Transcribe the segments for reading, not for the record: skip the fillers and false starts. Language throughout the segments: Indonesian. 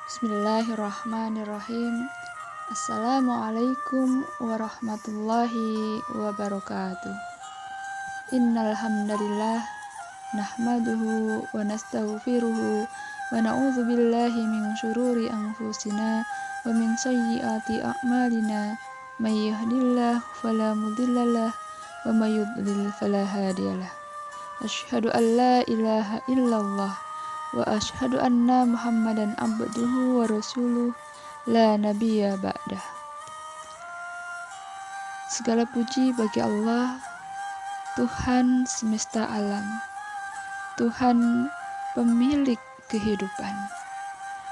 Bismillahirrahmanirrahim. Assalamualaikum warahmatullahi wabarakatuh. Innal hamdalillah nahmaduhu wa nastaghfiruhu wa na'udzu billahi min syururi anfusina wa min sayyiati a'malina. May yahdihillahu fala mudhillalah wa may yudlil fala hadiyalah. Asyhadu an la ilaha illallah wa asyhadu anna Muhammadan abduhu wa rasuluh la nabiyya ba'dah. Segala puji bagi Allah, Tuhan semesta alam, Tuhan pemilik kehidupan,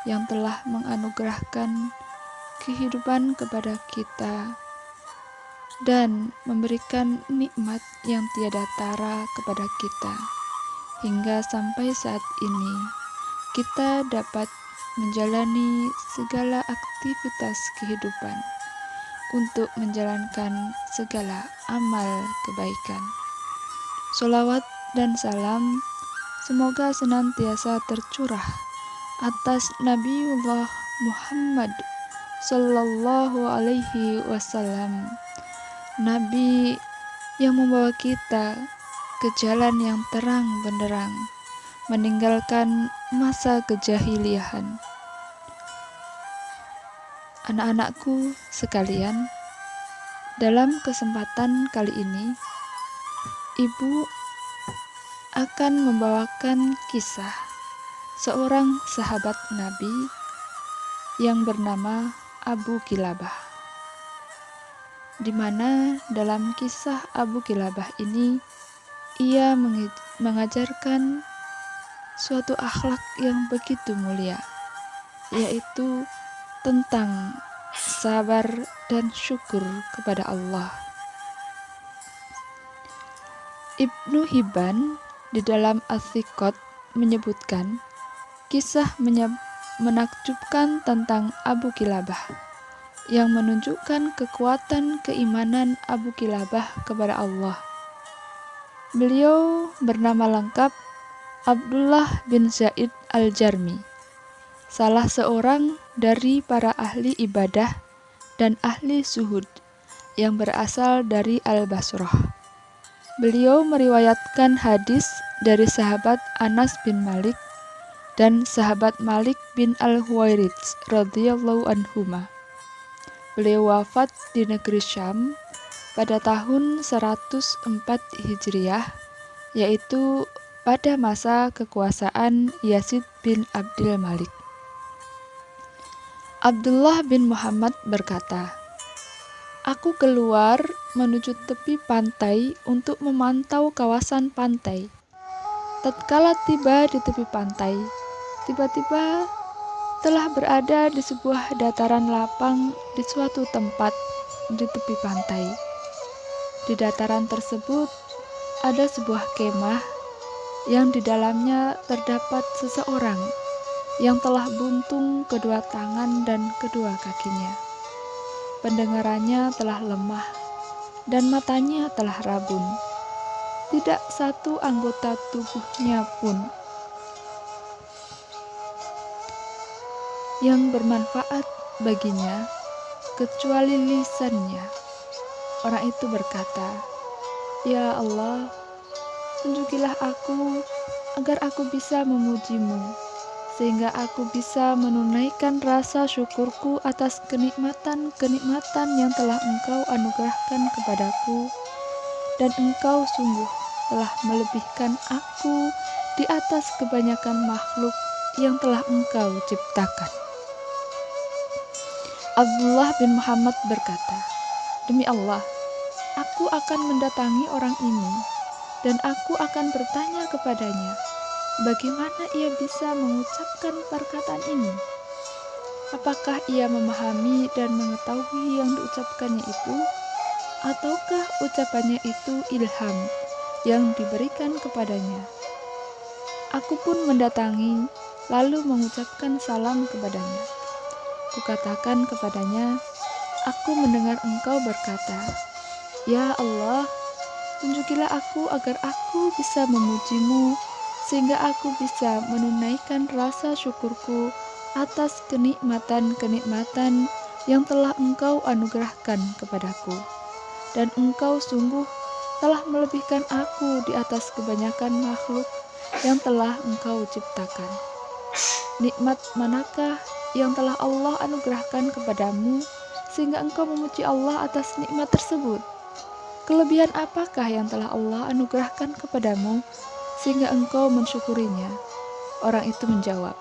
yang telah menganugerahkan kehidupan kepada kita dan memberikan nikmat yang tiada tara kepada kita. Hingga sampai saat ini, kita dapat menjalani segala aktivitas kehidupan untuk menjalankan segala amal kebaikan. Sholawat dan salam semoga senantiasa tercurah atas Nabiullah Muhammad Sallallahu Alaihi Wasallam, Nabi yang membawa kita ke jalan yang terang benderang, meninggalkan masa kejahiliahan. Anak-anakku sekalian, dalam kesempatan kali ini, Ibu akan membawakan kisah seorang sahabat Nabi yang bernama Abu Kilabah, di mana dalam kisah Abu Kilabah ini ia mengajarkan suatu akhlak yang begitu mulia, yaitu tentang sabar dan syukur kepada Allah. Ibnu Hibban di dalam As-Siqat menyebutkan kisah menakjubkan tentang Abu Kilabah yang menunjukkan kekuatan keimanan Abu Kilabah kepada Allah. Beliau bernama lengkap Abdullah bin Zaid al-Jarmi, salah seorang dari para ahli ibadah dan ahli zuhud yang berasal dari Al-Basrah. Beliau meriwayatkan hadis dari sahabat Anas bin Malik dan sahabat Malik bin Al-Huwairits radhiyallahu anhuma. Beliau wafat di negeri Syam pada tahun 104 Hijriah, yaitu pada masa kekuasaan Yazid bin Abdul Malik. Abdullah bin Muhammad berkata, "Aku keluar menuju tepi pantai untuk memantau kawasan pantai. Tatkala tiba di tepi pantai, tiba-tiba telah berada di sebuah dataran lapang di suatu tempat di tepi pantai. Di dataran tersebut ada sebuah kemah yang di dalamnya terdapat seseorang yang telah buntung kedua tangan dan kedua kakinya. Pendengarannya telah lemah dan matanya telah rabun. Tidak satu anggota tubuhnya pun yang bermanfaat baginya kecuali lisannya." Orang itu berkata, "Ya Allah, tunjukilah aku agar aku bisa memujimu, sehingga aku bisa menunaikan rasa syukurku atas kenikmatan-kenikmatan yang telah Engkau anugerahkan kepadaku, dan Engkau sungguh telah melebihkan aku di atas kebanyakan makhluk yang telah Engkau ciptakan." Abdullah bin Muhammad berkata, "Demi Allah, aku akan mendatangi orang ini dan aku akan bertanya kepadanya, bagaimana ia bisa mengucapkan perkataan ini? Apakah ia memahami dan mengetahui yang diucapkannya itu, ataukah ucapannya itu ilham yang diberikan kepadanya?" Aku pun mendatangi, lalu mengucapkan salam kepadanya. Kukatakan kepadanya, "Aku mendengar engkau berkata, 'Ya Allah, tunjukilah aku agar aku bisa memujimu, sehingga aku bisa menunaikan rasa syukurku atas kenikmatan-kenikmatan yang telah Engkau anugerahkan kepadaku. Dan Engkau sungguh telah melebihkan aku di atas kebanyakan makhluk yang telah Engkau ciptakan. Nikmat manakah yang telah Allah anugerahkan kepadamu sehingga engkau memuji Allah atas nikmat tersebut? Kelebihan apakah yang telah Allah anugerahkan kepadamu sehingga engkau mensyukurinya? Orang itu menjawab,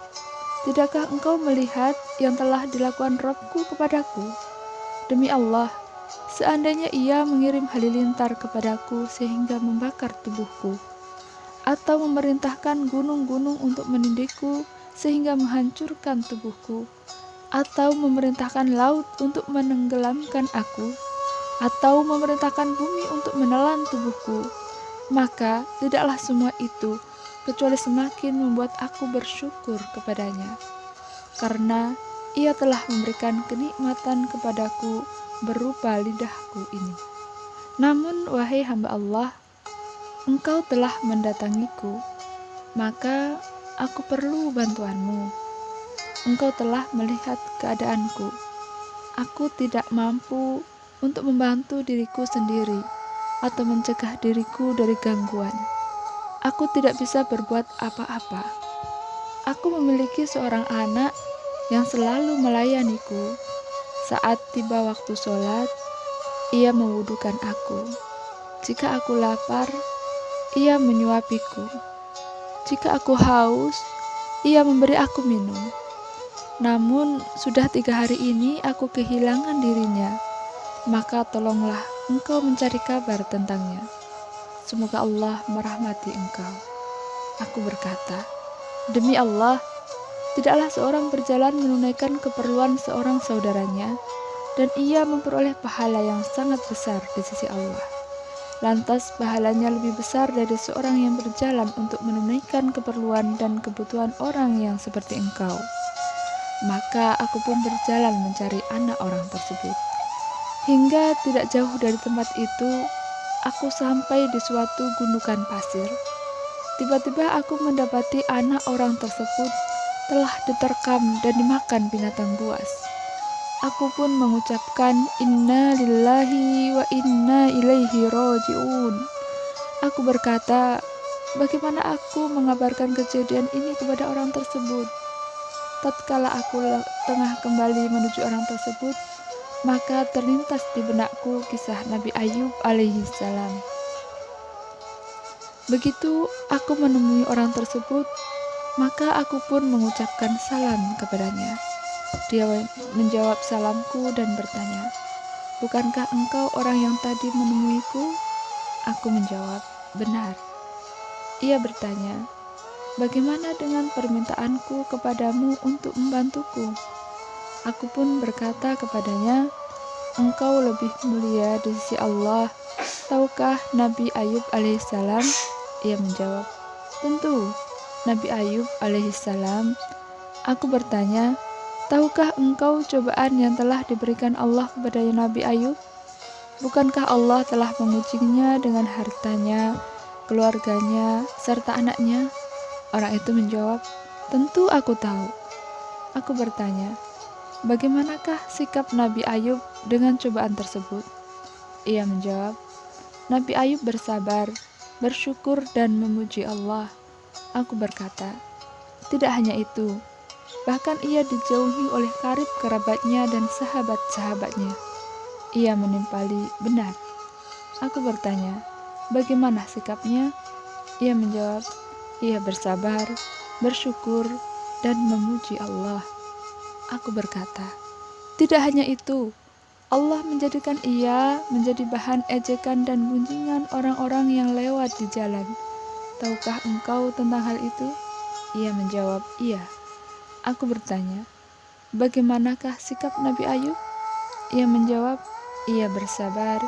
tidakkah engkau melihat yang telah dilakukan Rabbku kepadaku? Demi Allah, seandainya ia mengirim halilintar kepadaku sehingga membakar tubuhku, atau memerintahkan gunung-gunung untuk menindihku sehingga menghancurkan tubuhku, atau memerintahkan laut untuk menenggelamkan aku, atau memerintahkan bumi untuk menelan tubuhku, maka tidaklah semua itu kecuali semakin membuat aku bersyukur kepadanya, karena ia telah memberikan kenikmatan kepadaku berupa lidahku ini. Namun wahai hamba Allah, engkau telah mendatangiku, maka aku perlu bantuanmu. Engkau telah melihat keadaanku. Aku tidak mampu untuk membantu diriku sendiri atau mencegah diriku dari gangguan. Aku tidak bisa berbuat apa-apa. Aku memiliki seorang anak yang selalu melayaniku. Saat tiba waktu sholat, ia mewudukan aku. Jika aku lapar, ia menyuapiku. Jika aku haus, ia memberi aku minum. Namun sudah 3 hari ini aku kehilangan dirinya. Maka tolonglah engkau mencari kabar tentangnya. Semoga Allah merahmati engkau. Aku berkata, demi Allah, tidaklah seorang berjalan menunaikan keperluan seorang saudaranya, dan ia memperoleh pahala yang sangat besar di sisi Allah. Lantas pahalanya lebih besar dari seorang yang berjalan untuk menunaikan keperluan dan kebutuhan orang yang seperti engkau. Maka aku pun berjalan mencari anak orang tersebut. Hingga tidak jauh dari tempat itu, aku sampai di suatu gundukan pasir. Tiba-tiba aku mendapati anak orang tersebut telah diterkam dan dimakan binatang buas. Aku pun mengucapkan inna lillahi wa inna ilaihi raji'un. Aku berkata, bagaimana aku mengabarkan kejadian ini kepada orang tersebut? Tatkala aku tengah kembali menuju orang tersebut, maka terlintas di benakku kisah Nabi Ayub alaihi salam. Begitu aku menemui orang tersebut, maka aku pun mengucapkan salam kepadanya. Dia menjawab salamku dan bertanya, bukankah engkau orang yang tadi menemuiku? Aku menjawab, benar. Ia bertanya, bagaimana dengan permintaanku kepadamu untuk membantuku? Aku pun berkata kepadanya, engkau lebih mulia di sisi Allah. Tahukah Nabi Ayub alaihissalam? Ia menjawab, tentu, Nabi Ayub alaihissalam. Aku bertanya, tahukah engkau cobaan yang telah diberikan Allah kepada Nabi Ayub? Bukankah Allah telah mengujinya dengan hartanya, keluarganya, serta anaknya? Orang itu menjawab, tentu aku tahu. Aku bertanya, bagaimanakah sikap Nabi Ayub dengan cobaan tersebut? Ia menjawab, Nabi Ayub bersabar, bersyukur dan memuji Allah. Aku berkata, tidak hanya itu, bahkan ia dijauhi oleh karib kerabatnya dan sahabat-sahabatnya. Ia menimpali benar. Aku bertanya, bagaimana sikapnya? Ia menjawab, ia bersabar, bersyukur, dan memuji Allah. Aku berkata, tidak hanya itu, Allah menjadikan ia menjadi bahan ejekan dan gunjingan orang-orang yang lewat di jalan. Tahukah engkau tentang hal itu? Ia menjawab, iya. Aku bertanya, bagaimanakah sikap Nabi Ayub? Ia menjawab, ia bersabar,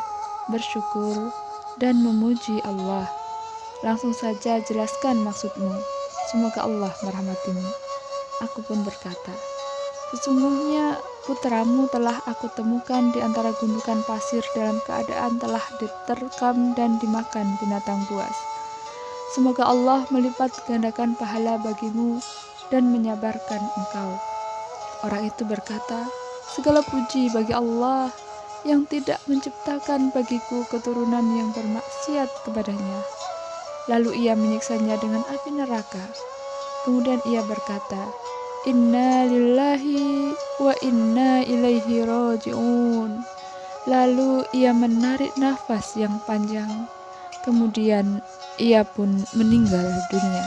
bersyukur, dan memuji Allah. Langsung saja jelaskan maksudmu. Semoga Allah merahmatimu. Aku pun berkata, sesungguhnya putramu telah aku temukan di antara gundukan pasir dalam keadaan telah diterkam dan dimakan binatang buas. Semoga Allah melipat gandakan pahala bagimu dan menyabarkan engkau. Orang itu berkata, "Segala puji bagi Allah yang tidak menciptakan bagiku keturunan yang bermaksiat kepadanya." Lalu ia menyiksanya dengan api neraka. Kemudian ia berkata, "Inna lillahi wa inna ilaihi raji'un." Lalu ia menarik nafas yang panjang. Kemudian ia pun meninggal dunia.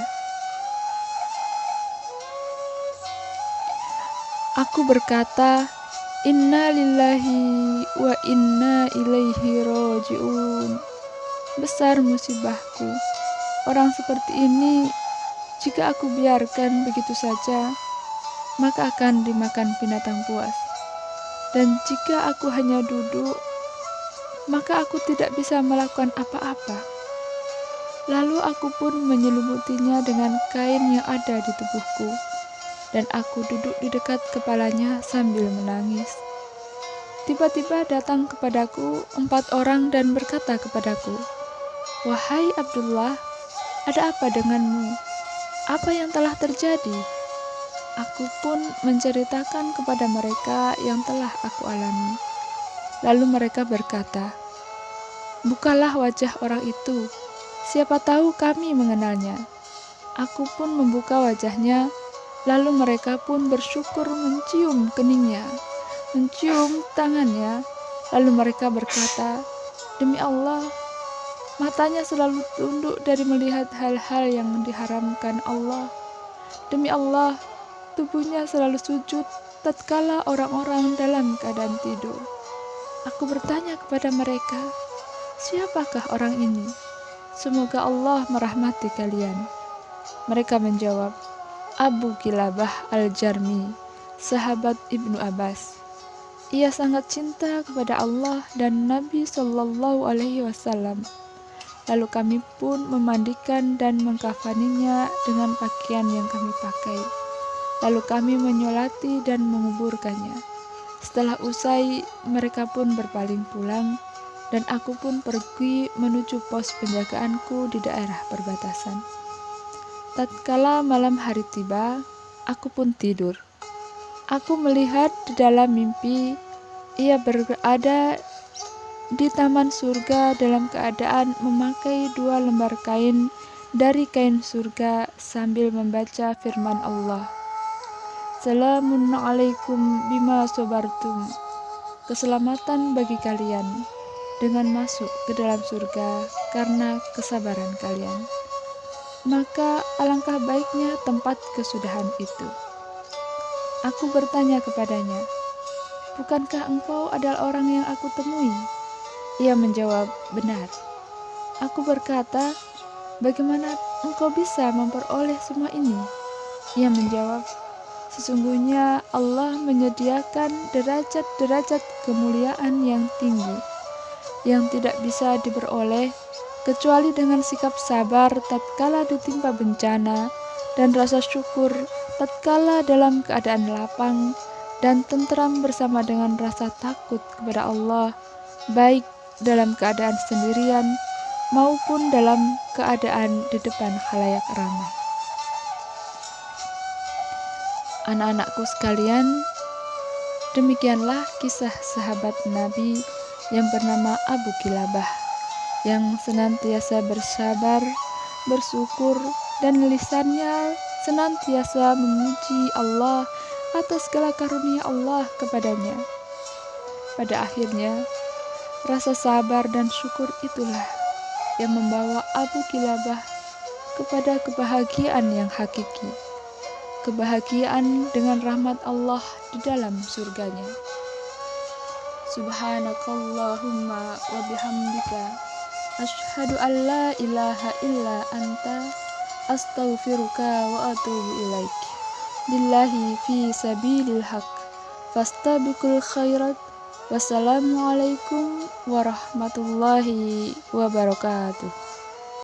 Aku berkata, "Inna lillahi wa inna ilaihi raji'un." Besar musibahku. Orang seperti ini, jika aku biarkan begitu saja, maka akan dimakan binatang buas. Dan jika aku hanya duduk, maka aku tidak bisa melakukan apa-apa. Lalu aku pun menyelumutinya dengan kain yang ada di tubuhku, dan aku duduk di dekat kepalanya sambil menangis. Tiba-tiba datang kepadaku 4 orang dan berkata kepadaku, "Wahai Abdullah, ada apa denganmu? Apa yang telah terjadi?" Aku pun menceritakan kepada mereka yang telah aku alami. Lalu mereka berkata, "Bukalah wajah orang itu, siapa tahu kami mengenalnya." Aku pun membuka wajahnya, lalu mereka pun bersyukur mencium keningnya, mencium tangannya. Lalu mereka berkata, "Demi Allah, matanya selalu tunduk dari melihat hal-hal yang diharamkan Allah. Demi Allah, tubuhnya selalu sujud tatkala orang-orang dalam keadaan tidur." Aku bertanya kepada mereka, "Siapakah orang ini? Semoga Allah merahmati kalian." Mereka menjawab, "Abu Kilabah Al-Jarmi, sahabat Ibnu Abbas. Ia sangat cinta kepada Allah dan Nabi Shallallahu Alaihi Wasallam." Lalu kami pun memandikan dan mengkafaninya dengan pakaian yang kami pakai. Lalu kami menyolati dan menguburkannya. Setelah usai, mereka pun berpaling pulang, dan aku pun pergi menuju pos penjagaanku di daerah perbatasan. Tatkala malam hari tiba, aku pun tidur. Aku melihat di dalam mimpi, ia berada di taman surga dalam keadaan memakai 2 lembar kain dari kain surga sambil membaca firman Allah, "Salamun alaikum bima sobartum." Keselamatan bagi kalian dengan masuk ke dalam surga karena kesabaran kalian. Maka alangkah baiknya tempat kesudahan itu. Aku bertanya kepadanya, "Bukankah engkau adalah orang yang aku temui?" Ia menjawab, "Benar." Aku berkata, "Bagaimana engkau bisa memperoleh semua ini?" Ia menjawab, "Sesungguhnya Allah menyediakan derajat-derajat kemuliaan yang tinggi, yang tidak bisa diperoleh kecuali dengan sikap sabar tatkala ditimpa bencana, dan rasa syukur tatkala dalam keadaan lapang, dan tentram bersama dengan rasa takut kepada Allah, baik dalam keadaan sendirian maupun dalam keadaan di depan khalayak ramai." Anak-anakku sekalian, demikianlah kisah sahabat Nabi yang bernama Abu Kilabah, yang senantiasa bersabar, bersyukur, dan lisannya senantiasa memuji Allah atas segala karunia Allah kepadanya. Pada akhirnya, rasa sabar dan syukur itulah yang membawa Abu Kilabah kepada kebahagiaan yang hakiki, kebahagiaan dengan rahmat Allah di dalam surganya. Subhanakallahumma wa bihamdika, asyhadu an la ilaha illa anta, astaghfiruka wa atubu ilaik. Billahi fi sabilil haq, fastabiqul khairat. Wassalamualaikum warahmatullahi wabarakatuh.